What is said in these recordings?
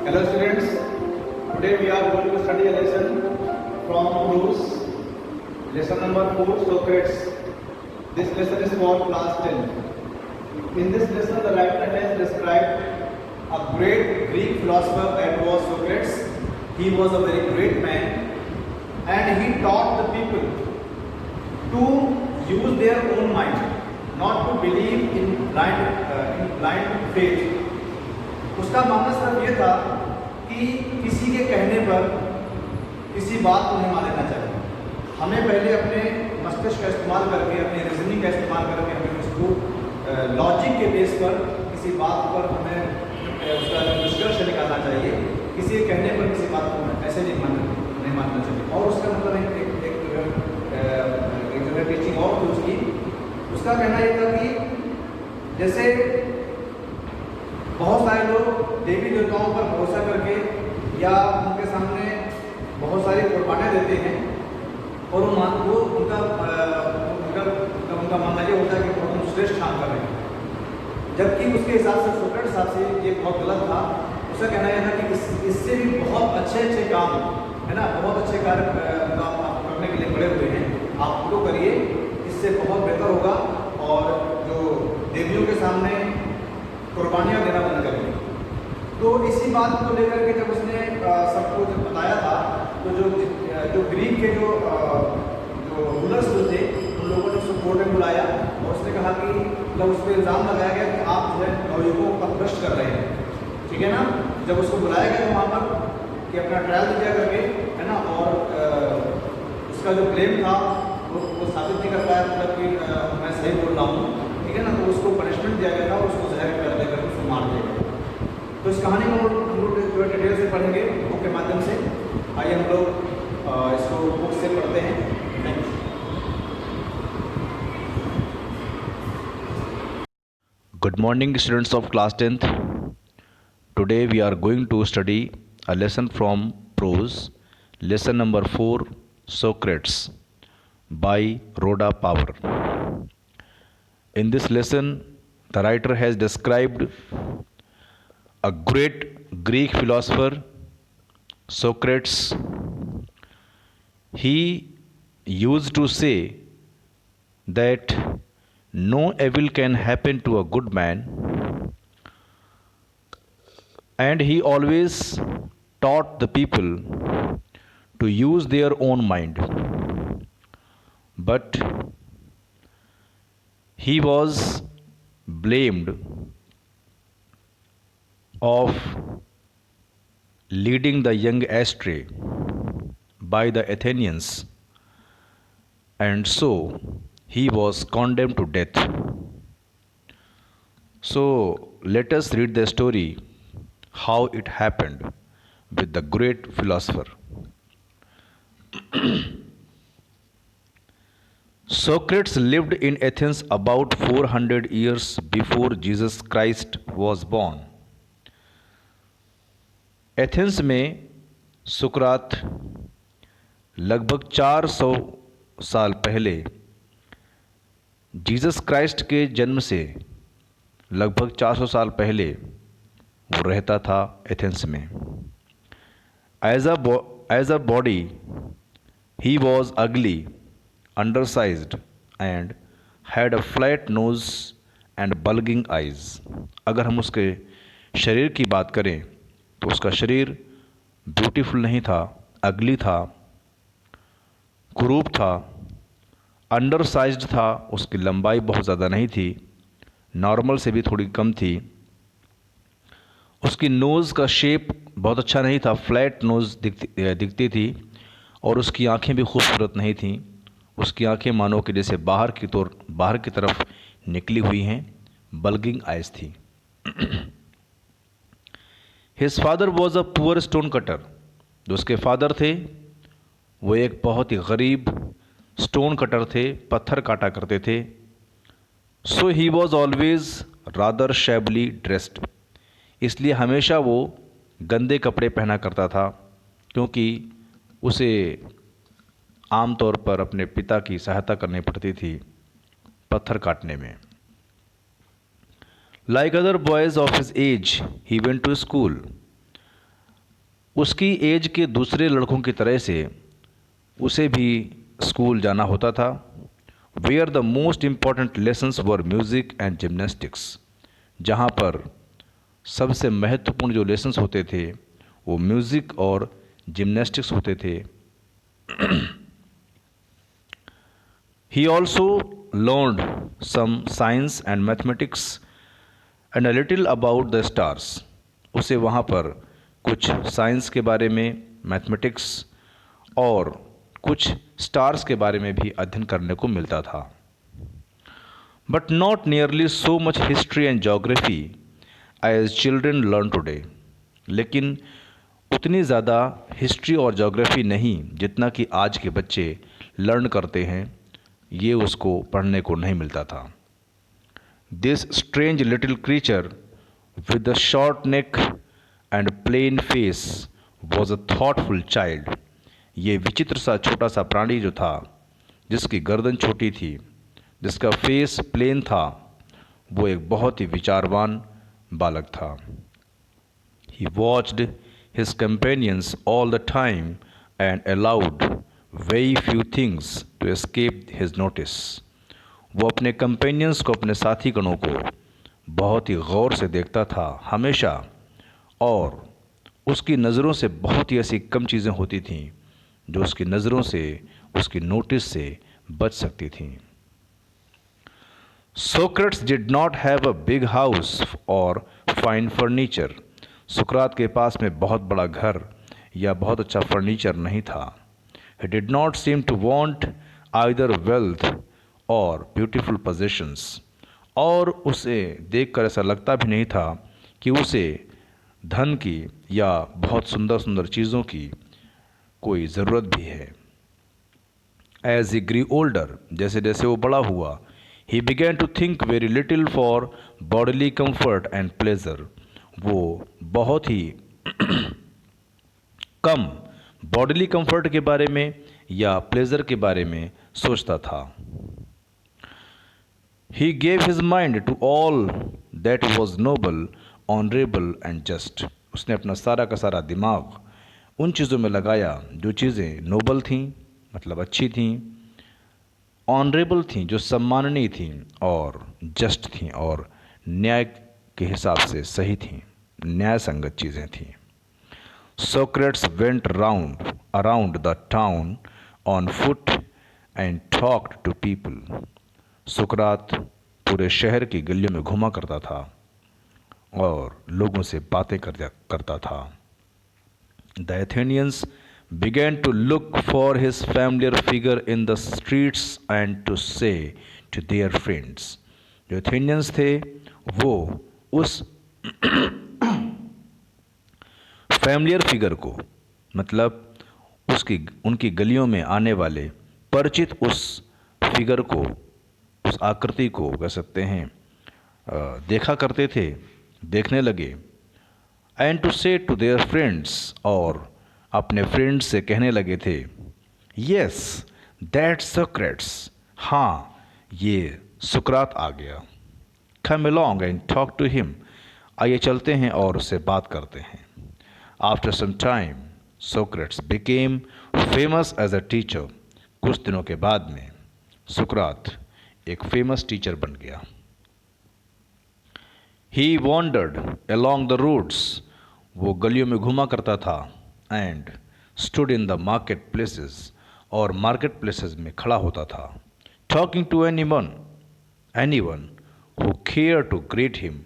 Hello students, today we are going to study a lesson from Prose, lesson number 4, Socrates. This lesson is for class 10. In this lesson the writer has described a great Greek philosopher that was Socrates. He was a very great man and he taught the people to use their own mind, not to believe in blind faith. उसका मानना सिर्फ ये था कि किसी के कहने पर किसी बात को नहीं मान लेना चाहिए। हमें पहले अपने मस्तिष्क का इस्तेमाल करके, अपने रीजनिंग का इस्तेमाल करके हमें उसको लॉजिक के बेस पर किसी बात पर हमें उसका निष्कर्ष निकालना चाहिए। किसी के कहने पर किसी बात को ऐसे नहीं मानना चाहिए। और उसका मतलब एक जगह टीचिंग और थी उसकी। उसका कहना ये था कि जैसे बहुत सारे लोग देवी देवताओं पर भरोसा करके या उनके सामने बहुत सारी कुर्बानियाँ देते हैं और वो उनका मानना ये होता है कि बहुत हम श्रेष्ठ काम कर रहे हैं, जबकि उसके हिसाब से सोक्रेटिस साहब से ये बहुत गलत था। उसका कहना यह था कि इससे भी बहुत अच्छे काम है ना, बहुत अच्छे कार्य आप करने के लिए बड़े हुए हैं, आप उनको करिए, इससे बहुत बेहतर होगा। और जो देवियों के सामने कुर्बानियाँ देना बंद करें। तो इसी बात को लेकर के जब उसने सबको जब बताया था तो जो ग्रीक के जो रूलर्स थे उन लोगों ने उसको कोर्ट में बुलाया और उसने कहा कि जब उस पर इल्ज़ाम लगाया गया कि आप जो है नवयुवकों को पथभ्रष्ट कर रहे हैं, ठीक है ना। जब उसको बुलाया गया तो वहाँ पर कि अपना ट्रायल दिया करके, है ना, और उसका जो क्लेम था वो साबित नहीं कर पाया, मतलब कि मैं सही बोल रहा हूँ, ठीक है ना। तो उसको पनिशमेंट दिया गया था और उसको जहर कर देकर उसको मार दिया गया। तो इस कहानी को हम लोग जो डिटेल से पढ़ेंगे बुक के माध्यम से। आइए हम लोग इसको बुक से पढ़ते हैं। Thank you. Good morning, students of class 10th. Today we are going to study a lesson from Prose, lesson number 4, Socrates, by Rhoda Power. In this lesson, the writer has described a great Greek philosopher, Socrates. He used to say that no evil can happen to a good man, and he always taught the people to use their own mind. But he was blamed of leading the young astray by the Athenians, and so he was condemned to death. So let us read the story how it happened with the great philosopher. Socrates lived in Athens about 400 years before Jesus Christ was born. Athens में सुकरात लगभग 400 साल पहले Jesus Christ के जन्म से लगभग 400 साल पहले वो रहता था एथेंस में। As a body he was ugly, undersized and had a flat nose and bulging eyes. अगर हम उसके शरीर की बात करें तो उसका शरीर ब्यूटीफुल नहीं था, अगली था, कुरूप था, अंडरसाइज्ड था, उसकी लंबाई बहुत ज़्यादा नहीं थी, नॉर्मल से भी थोड़ी कम थी। उसकी नोज़ का शेप बहुत अच्छा नहीं था, फ्लैट नोज़ दिखती थी, और उसकी आंखें भी खूबसूरत नहीं थीं। उसकी आंखें मानो कि जैसे बाहर की तरफ निकली हुई हैं, बल्गिंग आइज थी। His father was a poor stone cutter. जो उसके फादर थे वो एक बहुत ही गरीब स्टोन कटर थे, पत्थर काटा करते थे। So he was always rather shabbily dressed. इसलिए हमेशा वो गंदे कपड़े पहना करता था, क्योंकि उसे आमतौर पर अपने पिता की सहायता करनी पड़ती थी पत्थर काटने में। Like other boys of his age, he went to school. उसकी एज के दूसरे लड़कों की तरह से उसे भी स्कूल जाना होता था। Where the most important lessons were music and gymnastics, जहाँ पर सबसे महत्वपूर्ण जो लेसन्स होते थे वो म्यूज़िक और जिमनास्टिक्स होते थे। He also learned some science and mathematics and a little about the stars. उसे वहाँ पर कुछ साइंस के बारे में, मैथमेटिक्स और कुछ स्टार्स के बारे में भी अध्ययन करने को मिलता था। But not nearly so much history and geography as children learn today. लेकिन उतनी ज़्यादा हिस्ट्री और जोग्राफी नहीं जितना कि आज के बच्चे लर्न करते हैं, ये उसको पढ़ने को नहीं मिलता था। This strange little creature with the short neck and plain face was a thoughtful child. ये विचित्र सा छोटा सा प्राणी जो था, जिसकी गर्दन छोटी थी, जिसका फेस प्लेन था, वो एक बहुत ही विचारवान बालक था। He watched his companions all the time and allowed very few things to escape his notice. वो अपने कंपेनियंस को, अपने साथी गणों को बहुत ही गौर से देखता था हमेशा, और उसकी नज़रों से बहुत ही ऐसी कम चीज़ें होती थीं जो उसकी नज़रों से, उसकी नोटिस से बच सकती थीं। Socrates did not have a big house or fine furniture. सुकरात के पास में बहुत बड़ा घर या बहुत अच्छा फर्नीचर नहीं था। He did not seem to want either wealth or beautiful possessions. और उसे देखकर ऐसा लगता भी नहीं था कि उसे धन की या बहुत सुंदर सुंदर चीज़ों की कोई ज़रूरत भी है। As he grew older, जैसे जैसे वो बड़ा हुआ, he began to think very little for bodily comfort and pleasure. वो बहुत ही कम बॉडीली कंफर्ट के बारे में या प्लेजर के बारे में सोचता था। He gave his mind to all that was noble, honorable and just. उसने अपना सारा का सारा दिमाग उन चीज़ों में लगाया जो चीज़ें नोबल थीं, मतलब अच्छी थीं, ऑनरेबल थीं, जो सम्माननीय थीं, और जस्ट थीं, और न्याय के हिसाब से सही थीं, न्याय संगत चीज़ें थीं। Socrates went around the town on foot and talked to people. सुकरात पूरे शहर की गलियों में घुमा करता था और लोगों से बातें करता था। The Athenians began to look for his familiar figure in the streets and to say to their friends. जो एथेनियंस थे वो उस फैमिलियर फिगर को, मतलब उनकी गलियों में आने वाले परिचित उस फिगर को, उस आकृति को कह सकते हैं, देखा करते थे, देखने लगे। एंड टू से टू देयर फ्रेंड्स, और अपने फ्रेंड्स से कहने लगे थे, यस दैट सोक्रेट्स, हाँ ये सुकरात आ गया। Come along and talk to him, आइए चलते हैं और उससे बात करते हैं। After some time Socrates became famous as a teacher. कुछ दिनों के बाद में सुकरात एक फेमस टीचर बन गया। He wandered along the roads, वो गलियों में घूमा करता था। And stood in the market places, और मार्केट प्लेसेस में खड़ा होता था। Talking to anyone who care to greet him,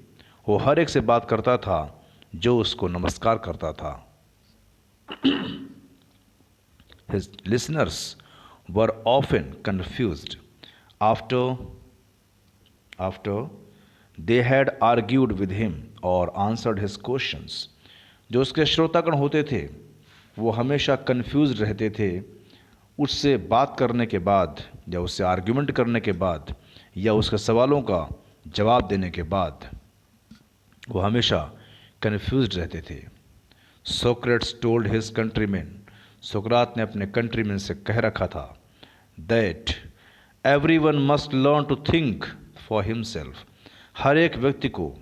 वो हर एक से बात करता था जो उसको नमस्कार करता था। His listeners were often confused after they had argued with him or answered his questions. जो उसके श्रोतागण होते थे वो हमेशा कंफ्यूज रहते थे उससे बात करने के बाद, या उससे आर्ग्यूमेंट करने के बाद, या उसके सवालों का जवाब देने के बाद वो हमेशा कंफ्यूज रहते थे। सोक्रेट्स टोल्ड हिज कंट्रीमैन, सुकरात ने अपने कंट्रीमैन से कह रखा था, that everyone must learn to think for himself, हर एक व्यक्ति को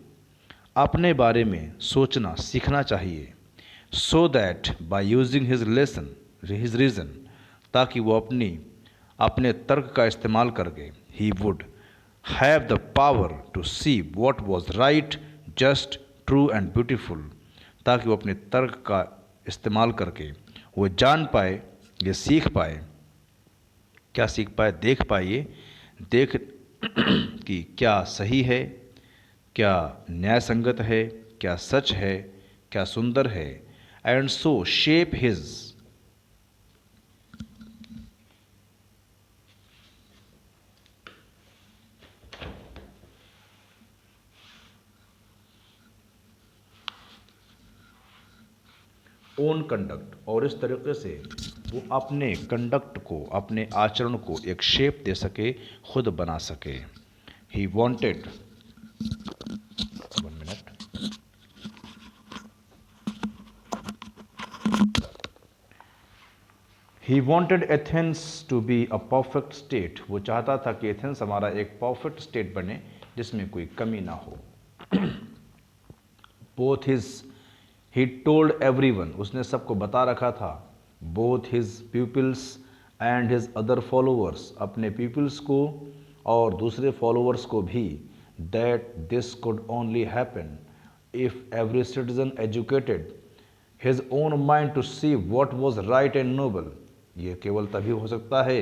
अपने बारे में सोचना सीखना चाहिए। so that by using his reason, ताकि वो अपने तर्क का इस्तेमाल करके he would have the power to see what was right, just, true and beautiful, ताकि वो अपने तर्क का इस्तेमाल करके वो जान पाए, ये सीख पाए, क्या सीख पाए, देख पाए, देख कि क्या सही है, क्या न्याय संगत है, क्या सच है, क्या सुंदर है, and so shape his own conduct, और इस तरीके से वो अपने कंडक्ट को, अपने आचरण को एक शेप दे सके, खुद बना सके। He wanted, 1 minute, he wanted Athens to be a perfect state, वो चाहता था कि एथेंस हमारा एक परफेक्ट स्टेट बने जिसमें कोई कमी ना हो। Both his, he told everyone, उसने सबको बता रखा था, both his peoples and his other followers, अपने पीपल्स को और दूसरे फॉलोअर्स को भी, that this could only happen if every citizen educated his own mind to see what was right and noble, ये केवल तभी हो सकता है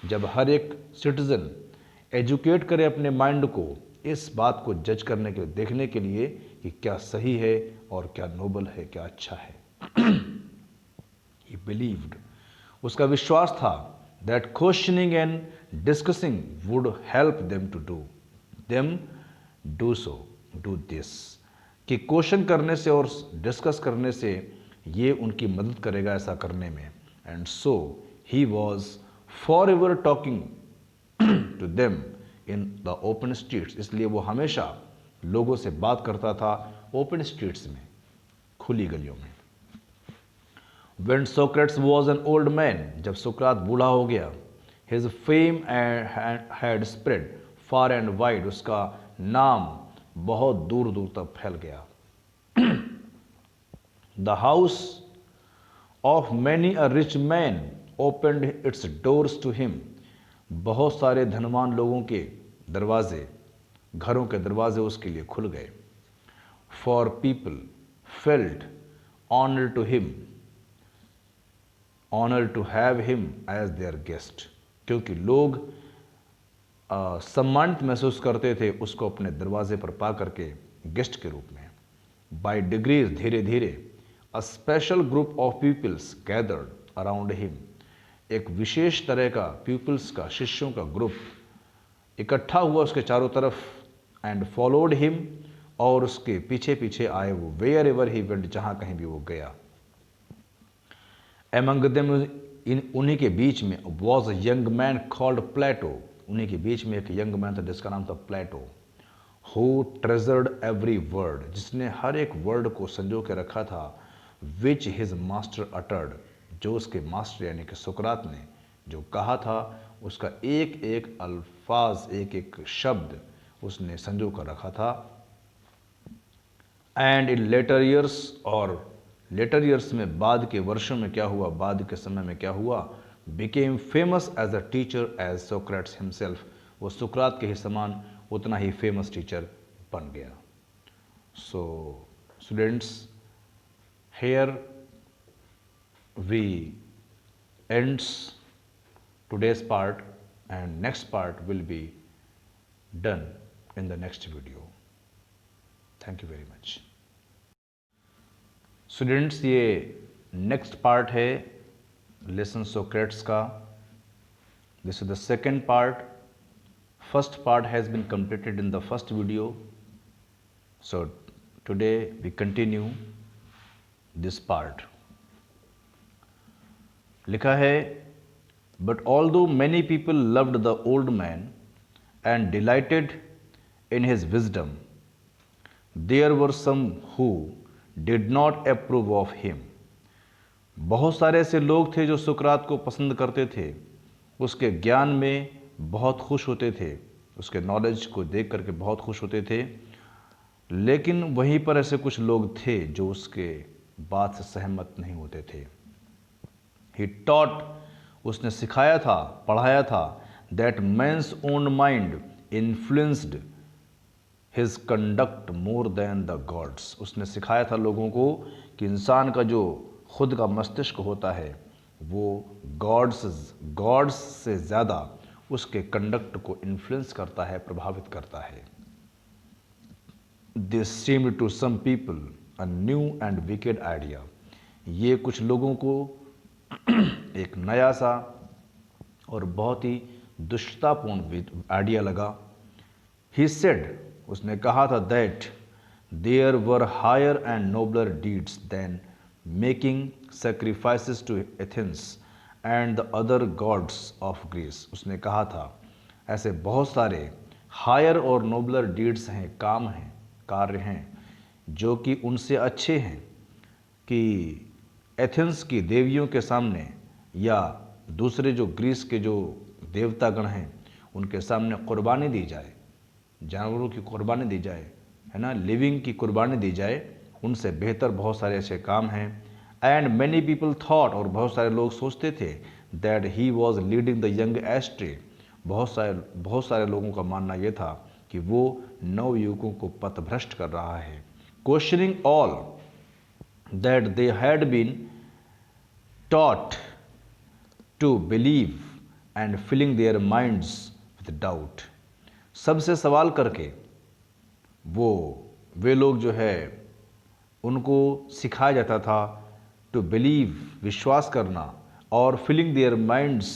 जब हर एक सिटीजन एजुकेट करे अपने माइंड को इस बात को जज करने के, देखने के लिए कि क्या सही है और क्या नोबल है, क्या अच्छा है। He believed, उसका विश्वास था, that questioning and discussing would help them do so, do this, कि क्वेश्चन करने से और डिस्कस करने से ये उनकी मदद करेगा ऐसा करने में। And so he was for ever talking to them in the open streets, इसलिए वो हमेशा लोगों से बात करता था ओपन स्ट्रीट्स में, खुली गलियों में। When Socrates was an old man, जब सुकरात बूढ़ा हो गया, his fame had spread far and wide, उसका नाम बहुत दूर दूर तक फैल गया। The house of many a rich man opened its doors to him, बहुत सारे धनवान लोगों के दरवाजे, घरों के दरवाजे उसके लिए खुल गए। For people felt honored to him, honored to have him as their guest, क्योंकि लोग सम्मानित महसूस करते थे उसको अपने दरवाजे पर पा करके गेस्ट के रूप में। By degrees, धीरे धीरे, a special group of pupils gathered around him, एक विशेष तरह का pupils का, शिष्यों का ग्रुप इकट्ठा हुआ उसके चारों तरफ। एंड फॉलोड हिम, और उसके पीछे पीछे आए वो, वेयर एवर ही वेंट, जहाँ कहीं भी वो गया। एमंग देम, उन्हीं के बीच में, was a young man called Plato, उन्हीं के बीच में एक यंग मैन था जिसका नाम था प्लेटो। हु ट्रेजर्ड एवरी वर्ड, जिसने हर एक वर्ड को संजो के रखा था, विच हिज मास्टर अटर्ड, जो उसके मास्टर यानी कि सुकरात ने जो कहा था उसका एक एक अल्फाज, एक एक शब्द उसने संजो कर रखा था। एंड इन लेटर ईयर्स, और लेटर ईयर्स में, बाद के वर्षों में क्या हुआ, बाद के समय में क्या हुआ, became famous as a teacher as Socrates himself, वो सुकरात के ही समान उतना ही फेमस टीचर बन गया। So students, here we ends today's part, and next part will be done in the next video. Thank you very much. Students, ये next part है lesson Socrates का. This is the second part. First part has been completed in the first video. So today we continue this part. लिखा है, but although many people loved the old man and delighted in his wisdom, there were some who did not approve of him. बहुत सारे ऐसे लोग थे जो सुकरात को पसंद करते थे, उसके ज्ञान में बहुत खुश होते थे, उसके नॉलेज को देख करके बहुत खुश होते थे, लेकिन वहीं पर ऐसे कुछ लोग थे जो उसके बात से सहमत नहीं होते थे। ही टॉट, उसने सिखाया था, पढ़ाया था, that man's own mind influenced his conduct more than the gods. उसने सिखाया था लोगों को कि इंसान का जो खुद का मस्तिष्क होता है वो गॉड्स से ज़्यादा उसके कंडक्ट को इन्फ्लुएंस करता है, प्रभावित करता है। This seemed to some people a new and wicked idea. ये कुछ लोगों को एक नया सा और बहुत ही दुष्टतापूर्ण आइडिया लगा। ही सेड, उसने कहा था, that there were higher and nobler deeds than making sacrifices to Athens and the other gods of Greece. उसने कहा था ऐसे बहुत सारे हायर और नोबलर डीड्स हैं, काम हैं, कार्य हैं जो कि उनसे अच्छे हैं कि एथेंस की देवियों के सामने या दूसरे जो ग्रीस के जो देवतागण हैं उनके सामने कुर्बानी दी जाए, जानवरों की कुर्बानी दी जाए, है ना, लिविंग की कुर्बानी दी जाए, उनसे बेहतर बहुत सारे ऐसे काम हैं। एंड मैनी पीपल थॉट, और बहुत सारे लोग सोचते थे, that he was leading the young ashtray. बहुत सारे लोगों का मानना यह था कि वो नवयुवकों को पथभ्रष्ट कर रहा है। Questioning all that they had been taught to believe and filling their minds with doubt। सबसे सवाल करके वे लोग जो है उनको सिखाया जाता था टू बिलीव, विश्वास करना, और filling their minds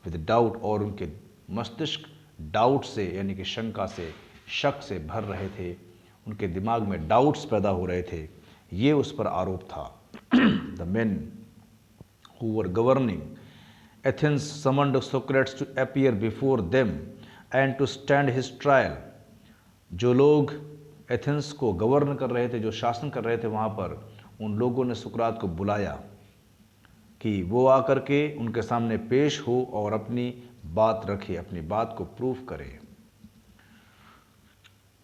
with doubt, और उनके मस्तिष्क डाउट से यानी कि शंका से, शक से भर रहे थे, उनके दिमाग में डाउट्स पैदा हो रहे थे। ये उस पर आरोप था। The main who were governing Athens summoned Socrates to appear before them and to stand his trial। जो लोग एथेंस को गवर्न कर रहे थे, जो शासन कर रहे थे वहाँ पर, उन लोगों ने सुकरात को बुलाया कि वो आकर के उनके सामने पेश हो और अपनी बात रखे, अपनी बात को प्रूफ करे।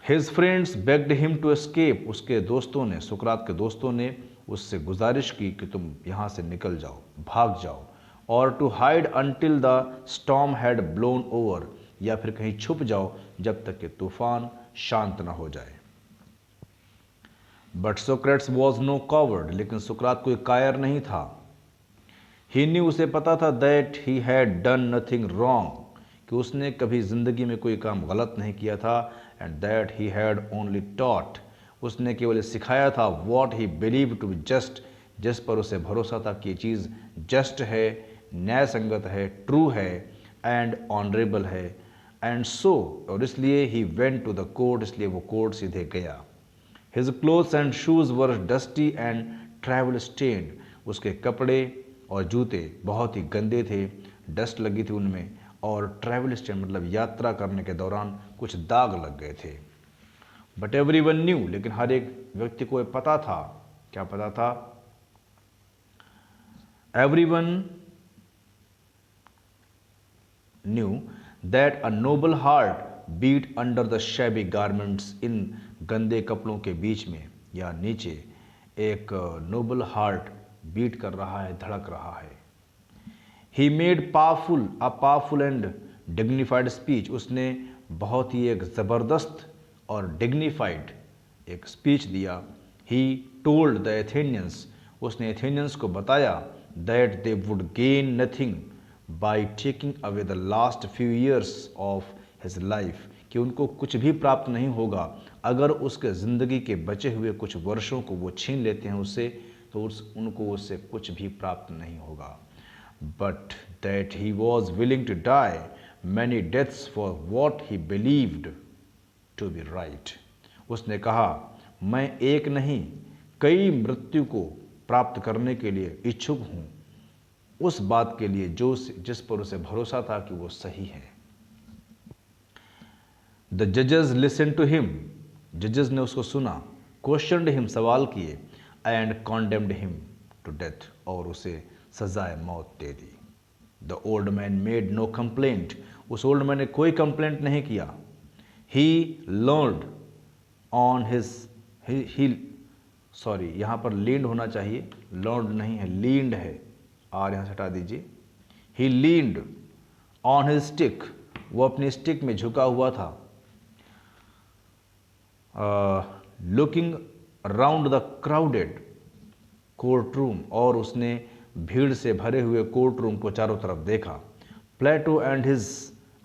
His friends begged him to escape। उसके दोस्तों ने, सुकरात के दोस्तों ने उससे गुजारिश की कि तुम यहाँ से निकल जाओ, भाग जाओ, और to hide until the storm had blown over, या फिर कहीं छुप जाओ जब तक कि तूफान शांत न हो जाए। But Socrates was no coward, लेकिन सुकरात कोई कायर नहीं था। ही न्यू, उसे पता था, that he had done nothing wrong, कि उसने कभी जिंदगी में कोई काम गलत नहीं किया था। And that he had only taught, उसने केवल सिखाया था, what he believe to be just, जिस पर उसे भरोसा था कि ये चीज़ जस्ट है, न्याय संगत है, ट्रू है एंड ऑनरेबल है। एंड सो, और इसलिए he went to the court, इसलिए वो कोर्ट सीधे गया। His clothes and shoes were dusty and travel stained, उसके कपड़े और जूते बहुत ही गंदे थे, डस्ट लगी थी उनमें, और ट्रैवल स्टेन मतलब यात्रा करने के दौरान कुछ दाग लग गए थे। बट एवरीवन न्यू, लेकिन हर एक व्यक्ति को पता था, क्या पता था? Everyone knew that a noble heart beat under the shabby garments. इन गंदे कपड़ों के बीच में या नीचे एक नोबल हार्ट बीट कर रहा है, धड़क रहा है। He made powerful and dignified speech, उसने बहुत ही एक ज़बरदस्त और डिग्निफाइड एक स्पीच दिया। ही टोल्ड द एथेनियंस, उसने एथेनियंस को बताया, that they would gain nothing by taking away the last few years of his life, कि उनको कुछ भी प्राप्त नहीं होगा अगर उसके ज़िंदगी के बचे हुए कुछ वर्षों को वो छीन लेते हैं उससे, तो उनको उससे कुछ भी प्राप्त नहीं होगा। But that he was willing to die many deaths for what he believed to be right। उसने कहा, मैं एक नहीं कई मृत्यु को प्राप्त करने के लिए इच्छुक हूँ, उस बात के लिए जिस पर उसे भरोसा था कि वो सही है। The judges listened to him, जजेस ने उसको सुना, questioned him, सवाल किए, and condemned him to death, और उसे सजाए मौत दे दी। The old man made no complaint, उस ओल्ड मैन ने कोई कंप्लेंट नहीं किया। He learned on his he sorry, यहाँ पर लींड होना चाहिए, लॉन्ड नहीं है, लींड है, आर यहाँ से हटा दीजिए। ही लींड ऑन हिज स्टिक, वो अपनी स्टिक में झुका हुआ था। Looking around the crowded court room, और उसने भीड़ से भरे हुए कोर्ट रूम को चारों तरफ देखा। Plato and his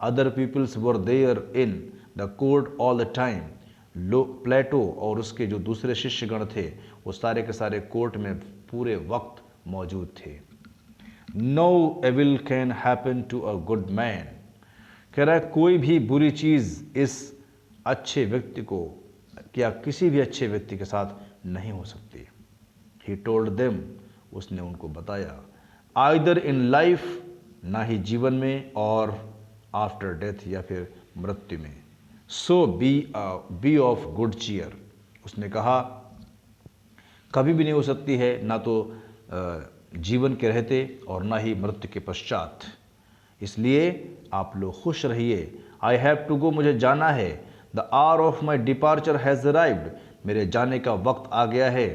other peoples were there in the court all the time. Plato और उसके जो दूसरे शिष्यगण थे वो सारे के सारे कोर्ट में पूरे वक्त मौजूद थे। No evil can happen to a good man, कह रहा है कोई भी बुरी चीज़ इस अच्छे व्यक्ति को या किसी भी अच्छे व्यक्ति के साथ नहीं हो सकती। ही टोल्ड देम, उसने उनको बताया, आइदर इन लाइफ, ना ही जीवन में, और आफ्टर डेथ, या फिर मृत्यु में। सो बी ऑफ गुड चीयर, उसने कहा कभी भी नहीं हो सकती है, ना तो जीवन के रहते और ना ही मृत्यु के पश्चात, इसलिए आप लोग खुश रहिए। आई हैव टू गो, मुझे जाना है। The hour of my departure has arrived, मेरे जाने का वक्त आ गया है।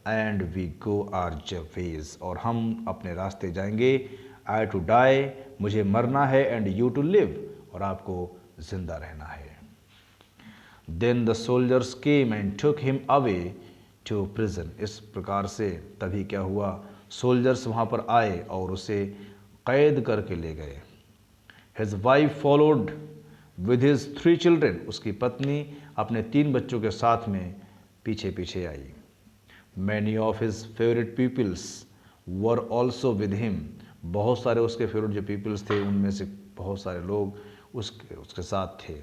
And we go our ways, और हम अपने रास्ते जाएंगे। आई टू डाई, मुझे मरना है, एंड यू टू लिव, और आपको जिंदा रहना है। Then the soldiers came and took him away to prison, इस प्रकार से तभी क्या हुआ, सोल्जर्स वहाँ पर आए और उसे कैद करके ले गए। His wife followed with his 3 children, उसकी पत्नी अपने 3 बच्चों के साथ में पीछे पीछे आई। Many of his favourite peoples were also with him, बहुत सारे उसके फेवरेट जो पीपल्स थे उनमें से बहुत सारे लोग उसके साथ थे।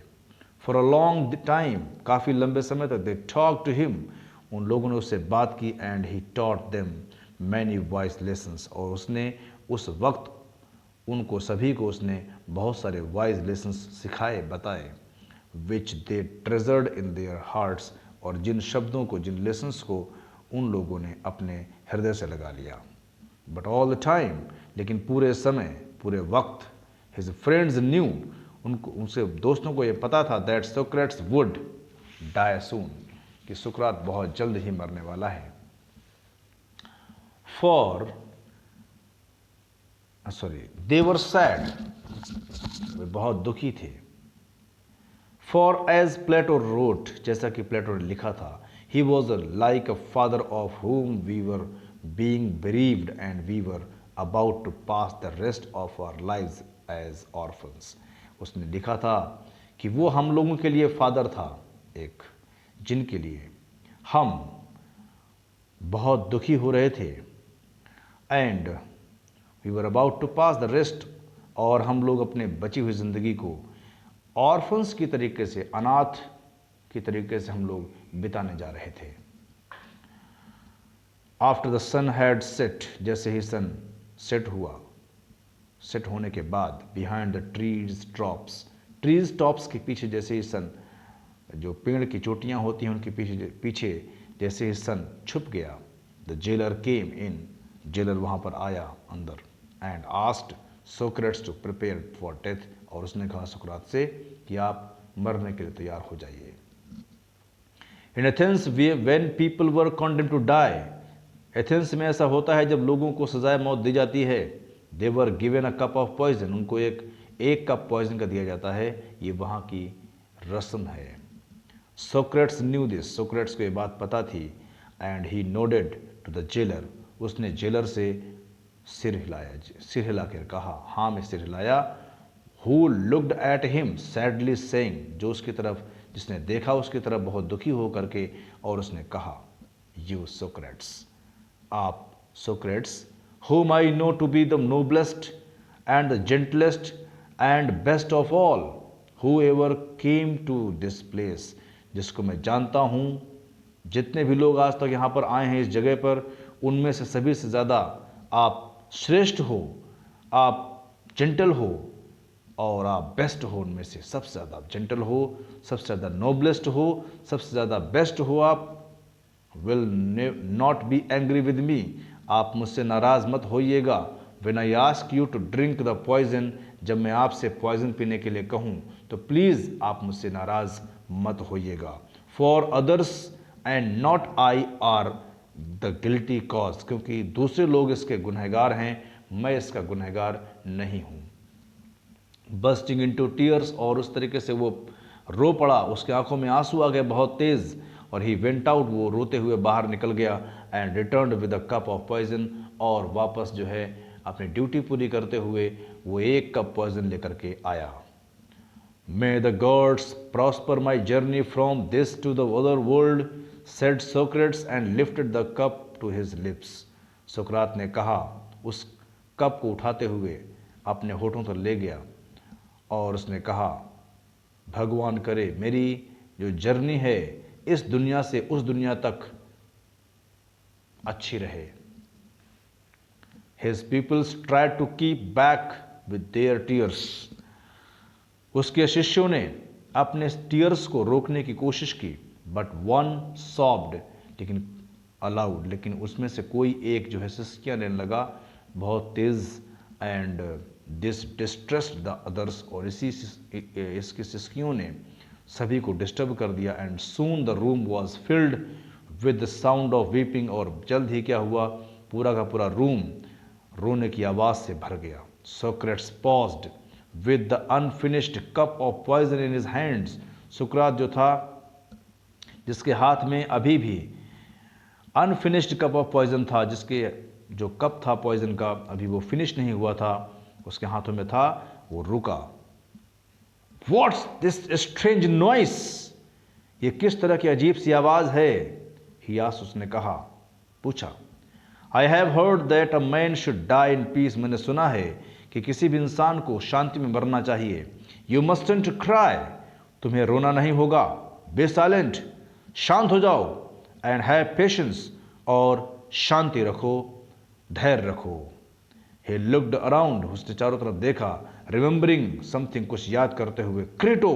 फॉर अ लॉन्ग टाइम, काफ़ी लंबे समय तक, दे टॉक टू हिम, उन लोगों ने उससे बात की। And he taught them many wise lessons, और उसने उस वक्त उनको सभी को उसने बहुत सारे वाइज लेसन्स सिखाए, बताए। विच दे ट्रेजर्ड इन देयर हार्ट्स, और जिन शब्दों को, जिन लेसन्स को उन लोगों ने अपने हृदय से लगा लिया। बट ऑल द टाइम, लेकिन पूरे समय, पूरे वक्त, हिज फ्रेंड्स न्यू, उनको, उनसे दोस्तों को ये पता था, दैट सोक्रेट्स वुड डाई सून, कि सुकरात बहुत जल्द ही मरने वाला है। दे वर सैड, वे बहुत दुखी थे। फॉर एज प्लेटो रोट, जैसा कि प्लेटो ने लिखा था, he was like a father of whom we were being bereaved and we were about to pass the rest of our lives as orphans। उसने लिखा था कि वो हम लोगों के लिए फादर था, एक जिनके लिए हम बहुत दुखी हो रहे थे। And we were about to pass the rest, और हम लोग अपने बची हुई ज़िंदगी को ऑर्फन्स की तरीके से, अनाथ की तरीके से हम लोग बिताने जा रहे थे। After the sun had set, जैसे ही सन सेट हुआ, सेट होने के बाद, बिहाइंड द ट्रीज टॉप्स के पीछे, जैसे ही सन, जो पेड़ की चोटियां होती हैं उनके पीछे जैसे ही सन छुप गया, the jailer came in, jailer वहाँ पर आया अंदर। And asked Socrates to prepare for death, और उसने कहा सुकरात से कि आप मरने के लिए तैयार हो जाइए। In Athens when people were condemned to die, Athens में ऐसा होता है जब लोगों को सजाए मौत दी जाती है। They were given a cup of poison, उनको एक कप पॉइजन का दिया जाता है, ये वहाँ की रस्म है। सोक्रेट्स न्यू दिस, सोक्रेट्स को ये बात पता थी। And he nodded to the jailer, उसने जेलर से सिर हिला कर कहा, हाँ में सिर हिलाया। Who looked at him sadly saying, जो उसकी तरफ, जिसने देखा उसकी तरफ बहुत दुखी हो करके, और उसने कहा, यू सोक्रेट्स, आप Socrates, whom I know to be the noblest and the gentlest and best of all who ever came to this place, जिसको मैं जानता हूँ, जितने भी लोग आज तक यहाँ पर आए हैं इस जगह पर, उनमें से सभी से ज़्यादा आप श्रेष्ठ हो, आप जेंटल हो, और आप बेस्ट हो, उनमें से सबसे ज़्यादा जेंटल हो, सबसे ज़्यादा नोबलेस्ट हो, सबसे ज़्यादा बेस्ट हो। आप will not be angry with me, आप मुझसे नाराज़ मत होइएगा। When I ask you to drink the poison, जब मैं आपसे पॉइजन पीने के लिए कहूँ तो प्लीज़ आप मुझसे नाराज़ मत होइएगा। For others and not I are the guilty cause, क्योंकि दूसरे लोग इसके गुनहगार हैं, मैं इसका गुनहगार नहीं हूँ। बस्टिंग इनटू टीयर्स, और उस तरीके से वो रो पड़ा, उसके आंखों में आंसू आ गए बहुत तेज़, और ही वेंट आउट, वो रोते हुए बाहर निकल गया। And return with a cup of poison, और वापस जो है अपनी ड्यूटी पूरी करते हुए वो एक कप पॉइजन लेकर के आया। May the gods prosper my journey from this to the other world, said Socrates and lifted the cup to his lips. सुकरात ने कहा, उस कप को उठाते हुए अपने होठों तक ले गया, और उसने कहा, भगवान करे मेरी जो जर्नी है इस दुनिया से उस दुनिया तक अच्छी रहे। His peoples tried to keep back with their tears. उसके शिष्यों ने अपने टीयर्स को रोकने की कोशिश की, बट वन सॉब्ड, लेकिन अलाउड, लेकिन उसमें से कोई एक जो है सिसकियाँ लेने लगा बहुत तेज, and this distressed the others, और इसकी सिसकियों ने सभी को डिस्टर्ब कर दिया। And soon the room was filled with the sound of weeping, और जल्द ही क्या हुआ, पूरा का पूरा रूम रोने की आवाज़ से भर गया। Socrates paused with the unfinished cup of poison in his hands. सुकरात जो था, जिसके हाथ में अभी भी अनफिनिश्ड कप ऑफ पॉइजन था, जिसके जो कप था पॉइजन का अभी वो फिनिश नहीं हुआ था, उसके हाथों में था, वो रुका। व्हाट्स दिस स्ट्रेंज नॉइस, ये किस तरह की अजीब सी आवाज़ है? हियास, उसने कहा, पूछा। I have heard that a man should die in peace, मैंने सुना है कि किसी भी इंसान को शांति में मरना चाहिए। यू मस्टंट क्राई, तुम्हें रोना नहीं होगा। बी साइलेंट, शांत हो जाओ। एंड हैव पेशेंस, और शांति रखो, धैर्य रखो। ही लुक्ड अराउंड, उसने चारों तरफ देखा, रिमेंबरिंग समथिंग, कुछ याद करते हुए। Crito,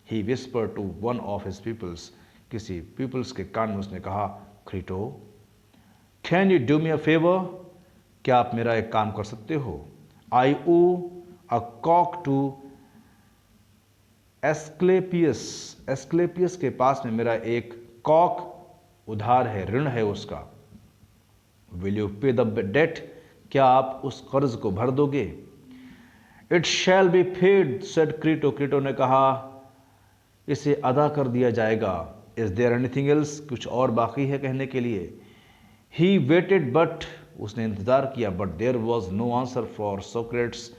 he whisper to one of his peoples, किसी पीपल्स के कान में उसने कहा, Crito, can you do me a favour, क्या आप मेरा एक काम कर सकते हो? I owe a cock to Asclepius, Asclepius के पास में मेरा एक कॉक उधार है, ऋण है उसका। विल यू पे द डेट, क्या आप उस कर्ज को भर दोगे? It shall be paid, said Crito, Crito ने कहा, इसे अदा कर दिया जाएगा। इज देयर एनीथिंग एल्स, कुछ और बाकी है कहने के लिए? ही वेटेड, बट, उसने इंतजार किया, but there was no answer for Socrates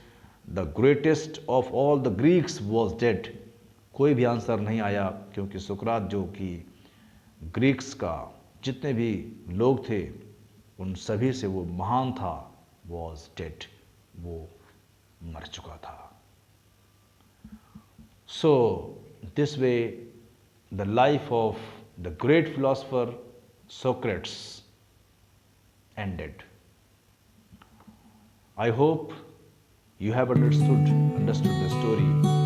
the greatest of all the Greeks was dead. कोई भी आंसर नहीं आया, क्योंकि सुकरात जो कि ग्रीक्स का जितने भी लोग थे उन सभी से वो महान था, वॉज डेड, वो मर चुका था। So this way the life of the great philosopher Socrates ended. I hope you have understood the story